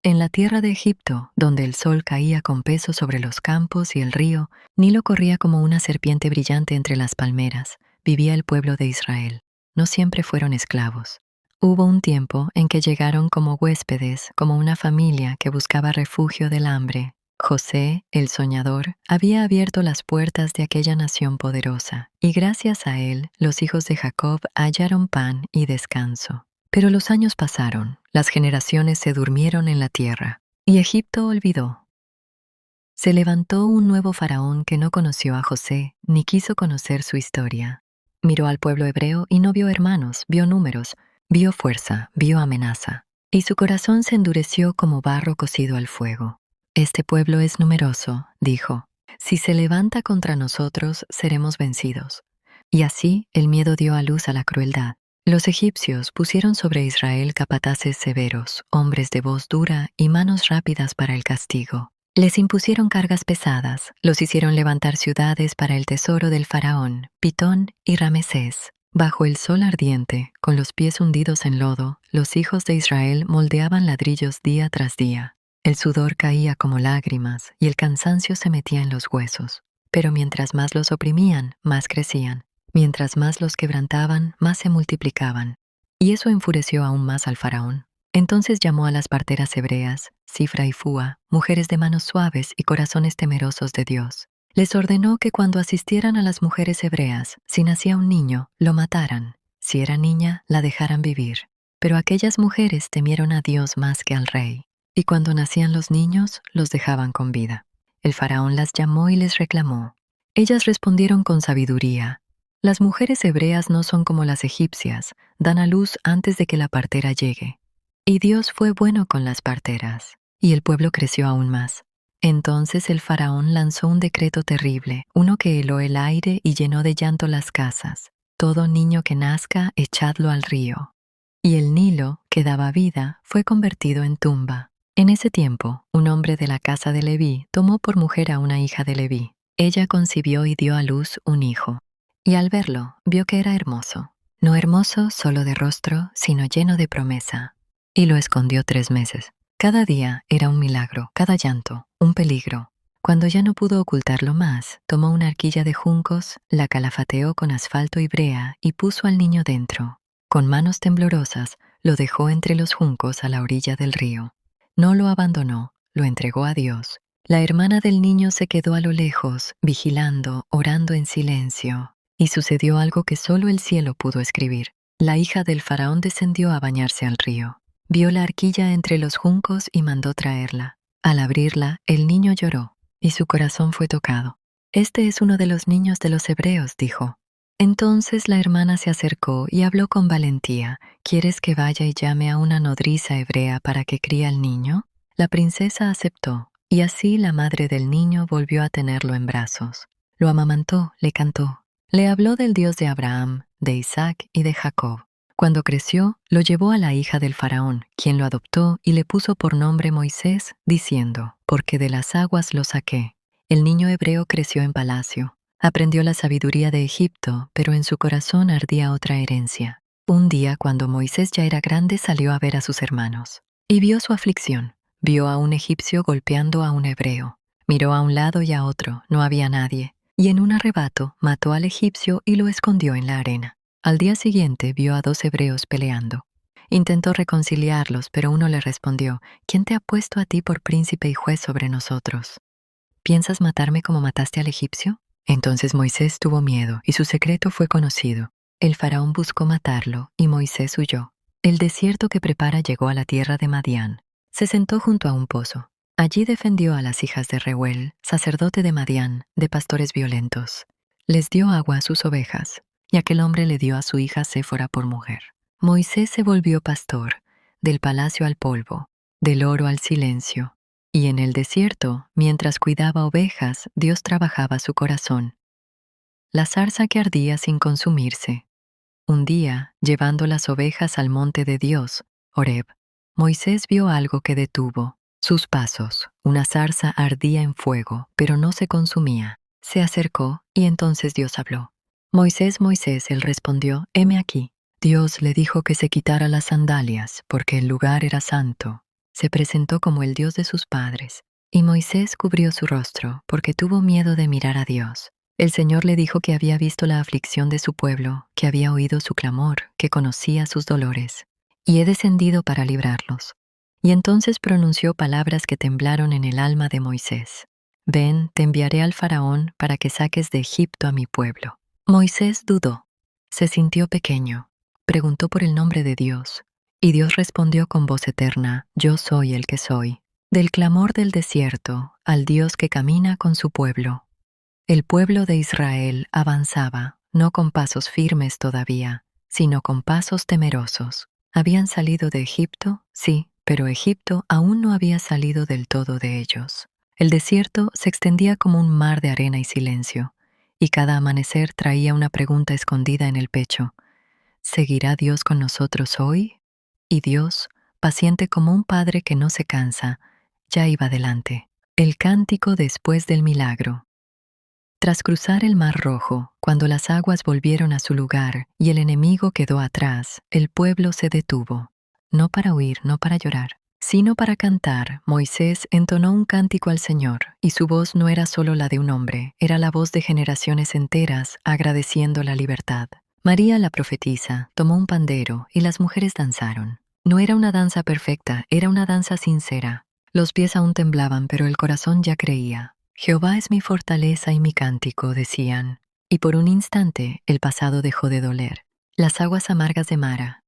En la tierra de Egipto, donde el sol caía con peso sobre los campos y el río, Nilo corría como una serpiente brillante entre las palmeras, vivía el pueblo de Israel. No siempre fueron esclavos. Hubo un tiempo en que llegaron como huéspedes, como una familia que buscaba refugio del hambre. José, el soñador, había abierto las puertas de aquella nación poderosa, y gracias a él, los hijos de Jacob hallaron pan y descanso. Pero los años pasaron, las generaciones se durmieron en la tierra, y Egipto olvidó. Se levantó un nuevo faraón que no conoció a José, ni quiso conocer su historia. Miró al pueblo hebreo y no vio hermanos, vio números, vio fuerza, vio amenaza, y su corazón se endureció como barro cocido al fuego. Este pueblo es numeroso, dijo. Si se levanta contra nosotros, seremos vencidos. Y así el miedo dio a luz a la crueldad. Los egipcios pusieron sobre Israel capataces severos, hombres de voz dura y manos rápidas para el castigo. Les impusieron cargas pesadas, los hicieron levantar ciudades para el tesoro del faraón, Pitón y Ramesés. Bajo el sol ardiente, con los pies hundidos en lodo, los hijos de Israel moldeaban ladrillos día tras día. El sudor caía como lágrimas y el cansancio se metía en los huesos. Pero mientras más los oprimían, más crecían. Mientras más los quebrantaban, más se multiplicaban. Y eso enfureció aún más al faraón. Entonces llamó a las parteras hebreas, Sifra y Fúa, mujeres de manos suaves y corazones temerosos de Dios. Les ordenó que cuando asistieran a las mujeres hebreas, si nacía un niño, lo mataran. Si era niña, la dejaran vivir. Pero aquellas mujeres temieron a Dios más que al rey. Y cuando nacían los niños, los dejaban con vida. El faraón las llamó y les reclamó. Ellas respondieron con sabiduría. Las mujeres hebreas no son como las egipcias, dan a luz antes de que la partera llegue. Y Dios fue bueno con las parteras, y el pueblo creció aún más. Entonces el faraón lanzó un decreto terrible, uno que heló el aire y llenó de llanto las casas. Todo niño que nazca, echadlo al río. Y el Nilo, que daba vida, fue convertido en tumba. En ese tiempo, un hombre de la casa de Leví tomó por mujer a una hija de Leví. Ella concibió y dio a luz un hijo. Y al verlo, vio que era hermoso. No hermoso solo de rostro, sino lleno de promesa. Y lo escondió 3 meses. Cada día era un milagro, cada llanto, un peligro. Cuando ya no pudo ocultarlo más, tomó una arquilla de juncos, la calafateó con asfalto y brea y puso al niño dentro. Con manos temblorosas, lo dejó entre los juncos a la orilla del río. No lo abandonó, lo entregó a Dios. La hermana del niño se quedó a lo lejos, vigilando, orando en silencio. Y sucedió algo que solo el cielo pudo escribir. La hija del faraón descendió a bañarse al río. Vio la arquilla entre los juncos y mandó traerla. Al abrirla, el niño lloró, y su corazón fue tocado. «Este es uno de los niños de los hebreos», dijo. Entonces la hermana se acercó y habló con valentía. «¿Quieres que vaya y llame a una nodriza hebrea para que críe al niño?» La princesa aceptó, y así la madre del niño volvió a tenerlo en brazos. Lo amamantó, le cantó. Le habló del Dios de Abraham, de Isaac y de Jacob. Cuando creció, lo llevó a la hija del faraón, quien lo adoptó y le puso por nombre Moisés, diciendo, «Porque de las aguas lo saqué». El niño hebreo creció en palacio. Aprendió la sabiduría de Egipto, pero en su corazón ardía otra herencia. Un día, cuando Moisés ya era grande, salió a ver a sus hermanos. Y vio su aflicción. Vio a un egipcio golpeando a un hebreo. Miró a un lado y a otro, no había nadie. Y en un arrebato mató al egipcio y lo escondió en la arena. Al día siguiente vio a 2 hebreos peleando. Intentó reconciliarlos, pero uno le respondió, «¿Quién te ha puesto a ti por príncipe y juez sobre nosotros? ¿Piensas matarme como mataste al egipcio?» Entonces Moisés tuvo miedo y su secreto fue conocido. El faraón buscó matarlo y Moisés huyó. El desierto que prepara llegó a la tierra de Madián. Se sentó junto a un pozo. Allí defendió a las hijas de Reuel, sacerdote de Madián, de pastores violentos. Les dio agua a sus ovejas, y aquel hombre le dio a su hija Séfora por mujer. Moisés se volvió pastor, del palacio al polvo, del oro al silencio. Y en el desierto, mientras cuidaba ovejas, Dios trabajaba su corazón. La zarza que ardía sin consumirse. Un día, llevando las ovejas al monte de Dios, Horeb, Moisés vio algo que detuvo sus pasos. Una zarza ardía en fuego, pero no se consumía. Se acercó y entonces Dios habló. «Moisés, Moisés», él respondió, «heme aquí». Dios le dijo que se quitara las sandalias, porque el lugar era santo. se presentó como el Dios de sus padres. Y Moisés cubrió su rostro, porque tuvo miedo de mirar a Dios. El Señor le dijo que había visto la aflicción de su pueblo, que había oído su clamor, que conocía sus dolores. Y he descendido para librarlos. Y entonces pronunció palabras que temblaron en el alma de Moisés. Ven, te enviaré al faraón para que saques de Egipto a mi pueblo. Moisés dudó. Se sintió pequeño. Preguntó por el nombre de Dios. Y Dios respondió con voz eterna, yo soy el que soy. Del clamor del desierto al Dios que camina con su pueblo. El pueblo de Israel avanzaba, no con pasos firmes todavía, sino con pasos temerosos. Habían salido de Egipto, sí, pero Egipto aún no había salido del todo de ellos. El desierto se extendía como un mar de arena y silencio, y cada amanecer traía una pregunta escondida en el pecho. ¿Seguirá Dios con nosotros hoy? Y Dios, paciente como un padre que no se cansa, ya iba adelante. El cántico después del milagro. Tras cruzar el Mar Rojo, cuando las aguas volvieron a su lugar y el enemigo quedó atrás, el pueblo se detuvo. No para huir, no para llorar, sino para cantar. Moisés entonó un cántico al Señor, y su voz no era solo la de un hombre, era la voz de generaciones enteras agradeciendo la libertad. María, la profetisa, tomó un pandero y las mujeres danzaron. No era una danza perfecta, era una danza sincera. Los pies aún temblaban, pero el corazón ya creía. Jehová es mi fortaleza y mi cántico, decían. Y por un instante el pasado dejó de doler. Las aguas amargas de Mara.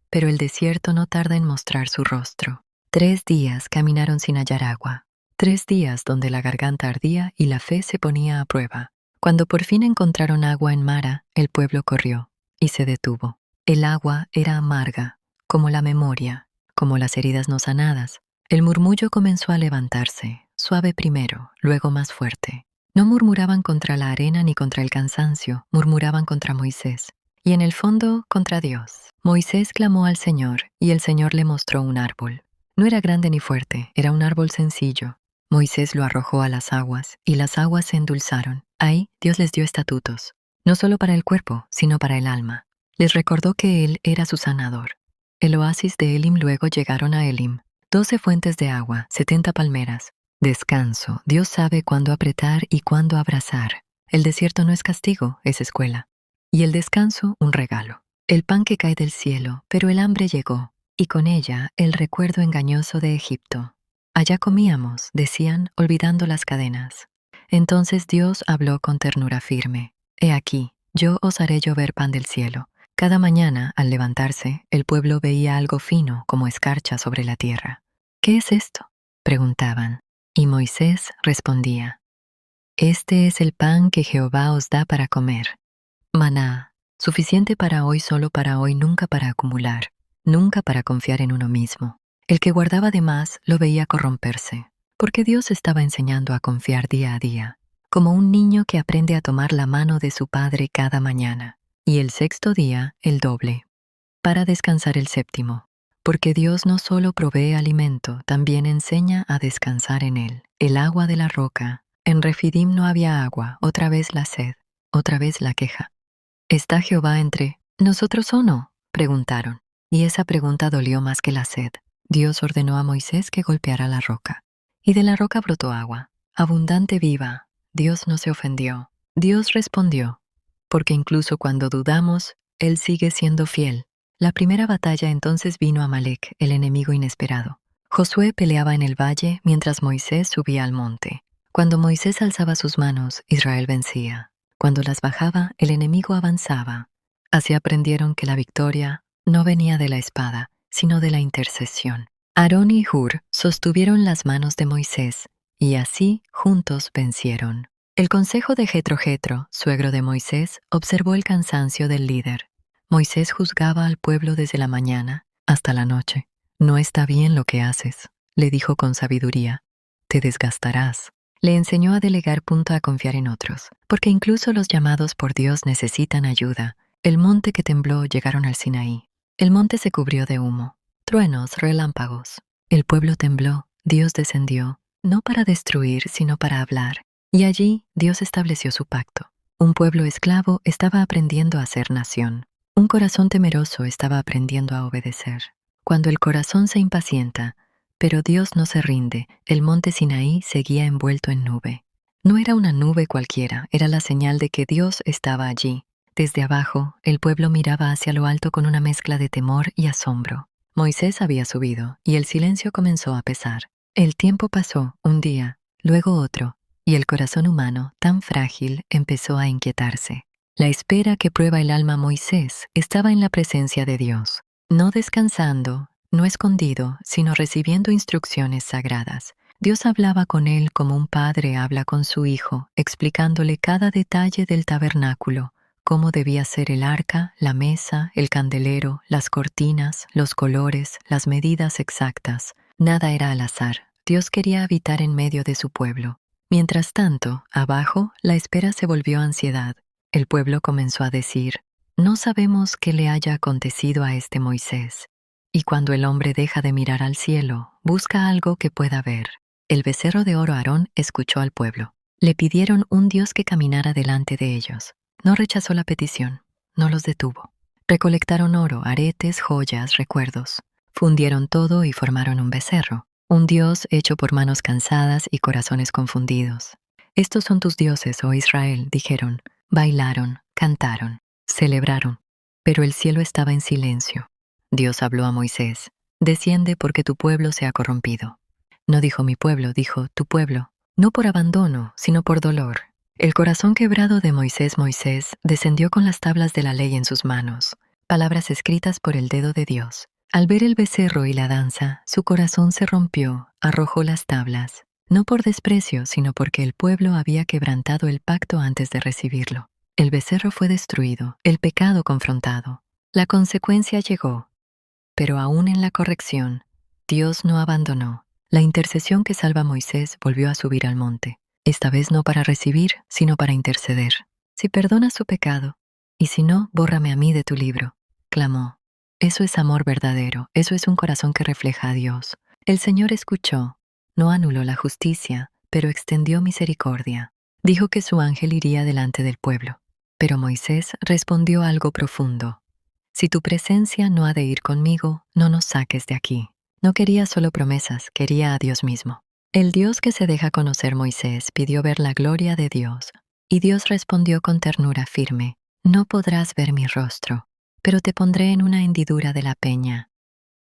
Pero el desierto no tarda en mostrar su rostro. 3 días caminaron sin hallar agua. 3 días donde la garganta ardía y la fe se ponía a prueba. Cuando por fin encontraron agua en Mara, el pueblo corrió y se detuvo. El agua era amarga, como la memoria, como las heridas no sanadas. El murmullo comenzó a levantarse, suave primero, luego más fuerte. No murmuraban contra la arena ni contra el cansancio, murmuraban contra Moisés, y en el fondo contra Dios. Moisés clamó al Señor, y el Señor le mostró un árbol. No era grande ni fuerte, era un árbol sencillo. Moisés lo arrojó a las aguas, y las aguas se endulzaron. Ahí Dios les dio estatutos, no solo para el cuerpo, sino para el alma. Les recordó que Él era su sanador. El oasis de Elim luego llegaron a Elim. 12 fuentes de agua, 70 palmeras. Descanso. Dios sabe cuándo apretar y cuándo abrazar. El desierto no es castigo, es escuela. Y el descanso, un regalo. El pan que cae del cielo, pero el hambre llegó, y con ella el recuerdo engañoso de Egipto. Allá comíamos, decían, olvidando las cadenas. Entonces Dios habló con ternura firme. He aquí, yo os haré llover pan del cielo. Cada mañana, al levantarse, el pueblo veía algo fino como escarcha sobre la tierra. ¿Qué es esto?, preguntaban. Y Moisés respondía, este es el pan que Jehová os da para comer. Maná, suficiente para hoy, solo para hoy, nunca para acumular, nunca para confiar en uno mismo. El que guardaba de más lo veía corromperse, porque Dios estaba enseñando a confiar día a día, como un niño que aprende a tomar la mano de su padre cada mañana. Y el 6º día, el doble, para descansar el 7º, porque Dios no solo provee alimento, también enseña a descansar en él. El agua de la roca. En Refidim no había agua, otra vez la sed, otra vez la queja. ¿Está Jehová entre nosotros o no?, preguntaron. Y esa pregunta dolió más que la sed. Dios ordenó a Moisés que golpeara la roca. Y de la roca brotó agua, abundante, viva. Dios no se ofendió. Dios respondió, porque incluso cuando dudamos, Él sigue siendo fiel. La primera batalla entonces vino a Amalec, el enemigo inesperado. Josué peleaba en el valle mientras Moisés subía al monte. Cuando Moisés alzaba sus manos, Israel vencía. Cuando las bajaba, el enemigo avanzaba. Así aprendieron que la victoria no venía de la espada, sino de la intercesión. Aarón y Hur sostuvieron las manos de Moisés, y así juntos vencieron. El consejo de Jetro, suegro de Moisés, observó el cansancio del líder. Moisés juzgaba al pueblo desde la mañana hasta la noche. No está bien lo que haces, le dijo con sabiduría. Te desgastarás. Le enseñó a delegar, a confiar en otros, porque incluso los llamados por Dios necesitan ayuda. El monte que tembló llegaron al Sinaí. El monte se cubrió de humo, truenos, relámpagos. El pueblo tembló, Dios descendió, no para destruir, sino para hablar. Y allí Dios estableció su pacto. Un pueblo esclavo estaba aprendiendo a ser nación. Un corazón temeroso estaba aprendiendo a obedecer. Cuando el corazón se impacienta, Pero Dios no se rinde. El monte Sinaí seguía envuelto en nube. No era una nube cualquiera, era la señal de que Dios estaba allí. Desde abajo, el pueblo miraba hacia lo alto con una mezcla de temor y asombro. Moisés había subido, y el silencio comenzó a pesar. El tiempo pasó, un día, luego otro, y el corazón humano, tan frágil, empezó a inquietarse. La espera que prueba el alma Moisés estaba en la presencia de Dios, no descansando, no escondido, sino recibiendo instrucciones sagradas. Dios hablaba con él como un padre habla con su hijo, explicándole cada detalle del tabernáculo, cómo debía ser el arca, la mesa, el candelero, las cortinas, los colores, las medidas exactas. Nada era al azar. Dios quería habitar en medio de su pueblo. Mientras tanto, abajo, la espera se volvió ansiedad. El pueblo comenzó a decir, «No sabemos qué le haya acontecido a este Moisés». Y cuando el hombre deja de mirar al cielo, busca algo que pueda ver. El becerro de oro Aarón escuchó al pueblo. Le pidieron un Dios que caminara delante de ellos. No rechazó la petición, no los detuvo. Recolectaron oro, aretes, joyas, recuerdos. Fundieron todo y formaron un becerro, un Dios hecho por manos cansadas y corazones confundidos. «Estos son tus dioses, oh Israel», dijeron. Bailaron, cantaron, celebraron, pero el cielo estaba en silencio. Dios habló a Moisés, «Desciende porque tu pueblo se ha corrompido». No dijo mi pueblo, dijo tu pueblo, no por abandono, sino por dolor. El corazón quebrado de Moisés descendió con las tablas de la ley en sus manos, palabras escritas por el dedo de Dios. Al ver el becerro y la danza, su corazón se rompió, arrojó las tablas, no por desprecio, sino porque el pueblo había quebrantado el pacto antes de recibirlo. El becerro fue destruido, el pecado confrontado. La consecuencia llegó, pero aún en la corrección, Dios no abandonó. La intercesión que salva a Moisés volvió a subir al monte, esta vez no para recibir, sino para interceder. «Si perdonas su pecado, y si no, bórrame a mí de tu libro», clamó. Eso es amor verdadero, eso es un corazón que refleja a Dios. El Señor escuchó, no anuló la justicia, pero extendió misericordia. Dijo que su ángel iría delante del pueblo. Pero Moisés respondió algo profundo. «Si tu presencia no ha de ir conmigo, no nos saques de aquí». No quería solo promesas, quería a Dios mismo. El Dios que se deja conocer Moisés pidió ver la gloria de Dios, y Dios respondió con ternura firme, «No podrás ver mi rostro, pero te pondré en una hendidura de la peña».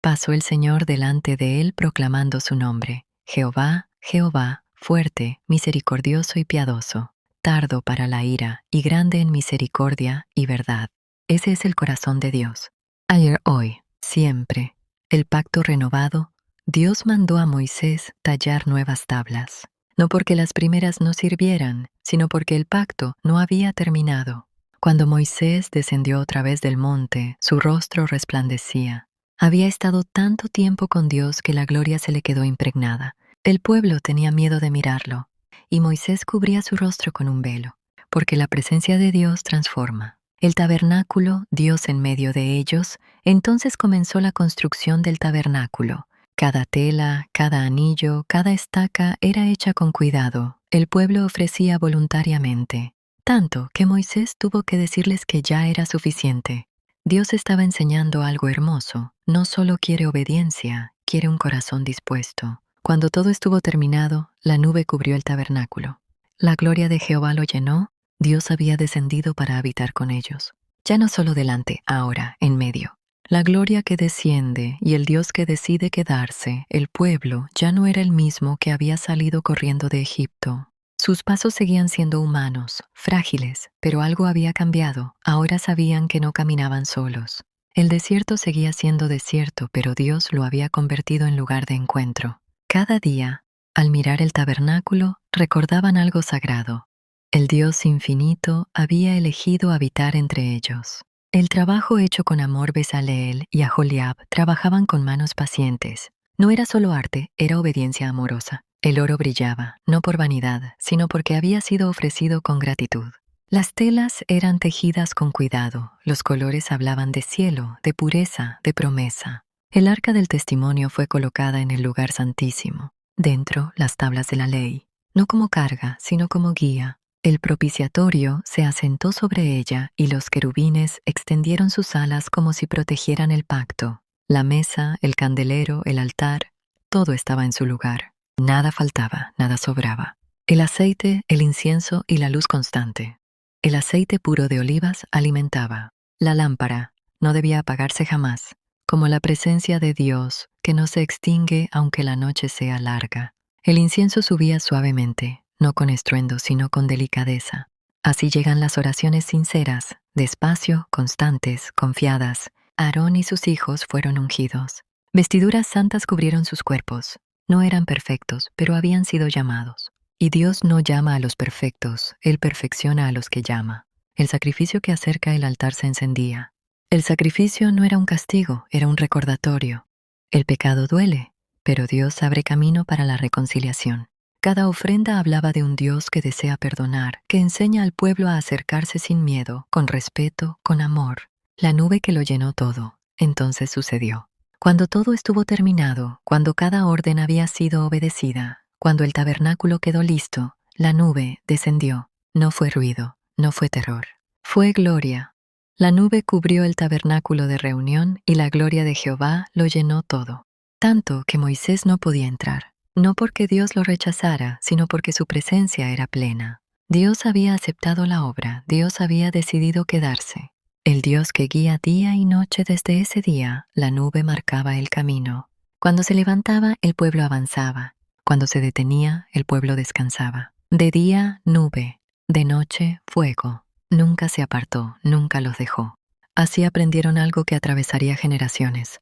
Pasó el Señor delante de él proclamando su nombre, «Jehová, Jehová, fuerte, misericordioso y piadoso, tardo para la ira y grande en misericordia y verdad». Ese es el corazón de Dios. Ayer, hoy, siempre. El pacto renovado, Dios mandó a Moisés tallar nuevas tablas, no porque las primeras no sirvieran, sino porque el pacto no había terminado. Cuando Moisés descendió otra vez del monte, su rostro resplandecía. Había estado tanto tiempo con Dios que la gloria se le quedó impregnada. El pueblo tenía miedo de mirarlo, y Moisés cubría su rostro con un velo, porque la presencia de Dios transforma. El tabernáculo, Dios en medio de ellos, entonces comenzó la construcción del tabernáculo. Cada tela, cada anillo, cada estaca era hecha con cuidado. El pueblo ofrecía voluntariamente, tanto que Moisés tuvo que decirles que ya era suficiente. Dios estaba enseñando algo hermoso. No solo quiere obediencia, quiere un corazón dispuesto. Cuando todo estuvo terminado, la nube cubrió el tabernáculo. La gloria de Jehová lo llenó. Dios había descendido para habitar con ellos. Ya no solo delante, ahora, en medio. La gloria que desciende y el Dios que decide quedarse, el pueblo, ya no era el mismo que había salido corriendo de Egipto. Sus pasos seguían siendo humanos, frágiles, pero algo había cambiado. Ahora sabían que no caminaban solos. El desierto seguía siendo desierto, pero Dios lo había convertido en lugar de encuentro. Cada día, al mirar el tabernáculo, recordaban algo sagrado. El Dios infinito había elegido habitar entre ellos. El trabajo hecho con amor Bezaleel y Aholiab trabajaban con manos pacientes. No era solo arte, era obediencia amorosa. El oro brillaba, no por vanidad, sino porque había sido ofrecido con gratitud. Las telas eran tejidas con cuidado, los colores hablaban de cielo, de pureza, de promesa. El arca del testimonio fue colocada en el lugar santísimo. Dentro, las tablas de la ley, no como carga, sino como guía. El propiciatorio se asentó sobre ella y los querubines extendieron sus alas como si protegieran el pacto. La mesa, el candelero, el altar, todo estaba en su lugar. Nada faltaba, nada sobraba. El aceite, el incienso y la luz constante. El aceite puro de olivas alimentaba. La lámpara no debía apagarse jamás, como la presencia de Dios que no se extingue aunque la noche sea larga. El incienso subía suavemente, no con estruendo, sino con delicadeza. Así llegan las oraciones sinceras, despacio, constantes, confiadas. Aarón y sus hijos fueron ungidos. Vestiduras santas cubrieron sus cuerpos. No eran perfectos, pero habían sido llamados. Y Dios no llama a los perfectos, Él perfecciona a los que llama. El sacrificio que acerca el altar se encendía. El sacrificio no era un castigo, era un recordatorio. El pecado duele, pero Dios abre camino para la reconciliación. Cada ofrenda hablaba de un Dios que desea perdonar, que enseña al pueblo a acercarse sin miedo, con respeto, con amor. La nube que lo llenó todo. Entonces sucedió. Cuando todo estuvo terminado, cuando cada orden había sido obedecida, cuando el tabernáculo quedó listo, la nube descendió. No fue ruido, no fue terror. Fue gloria. La nube cubrió el tabernáculo de reunión y la gloria de Jehová lo llenó todo. Tanto que Moisés no podía entrar. No porque Dios lo rechazara, sino porque su presencia era plena. Dios había aceptado la obra, Dios había decidido quedarse. El Dios que guía día y noche desde ese día, la nube marcaba el camino. Cuando se levantaba, el pueblo avanzaba. Cuando se detenía, el pueblo descansaba. De día, nube. De noche, fuego. Nunca se apartó, nunca los dejó. Así aprendieron algo que atravesaría generaciones.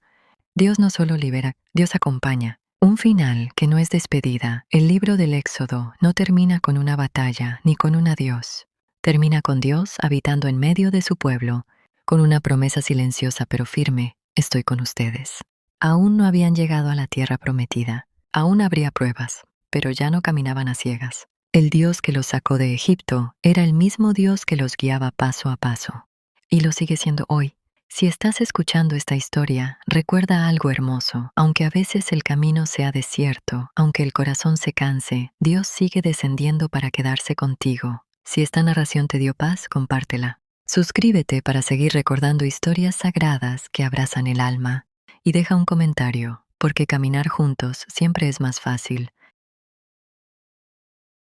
Dios no solo libera, Dios acompaña. Un final que no es despedida. El libro del Éxodo no termina con una batalla ni con un adiós. Termina con Dios habitando en medio de su pueblo, con una promesa silenciosa pero firme: estoy con ustedes. Aún no habían llegado a la tierra prometida. Aún habría pruebas, pero ya no caminaban a ciegas. El Dios que los sacó de Egipto era el mismo Dios que los guiaba paso a paso. Y lo sigue siendo hoy. Si estás escuchando esta historia, recuerda algo hermoso. Aunque a veces el camino sea desierto, aunque el corazón se canse, Dios sigue descendiendo para quedarse contigo. Si esta narración te dio paz, compártela. Suscríbete para seguir recordando historias sagradas que abrazan el alma. Y deja un comentario, porque caminar juntos siempre es más fácil.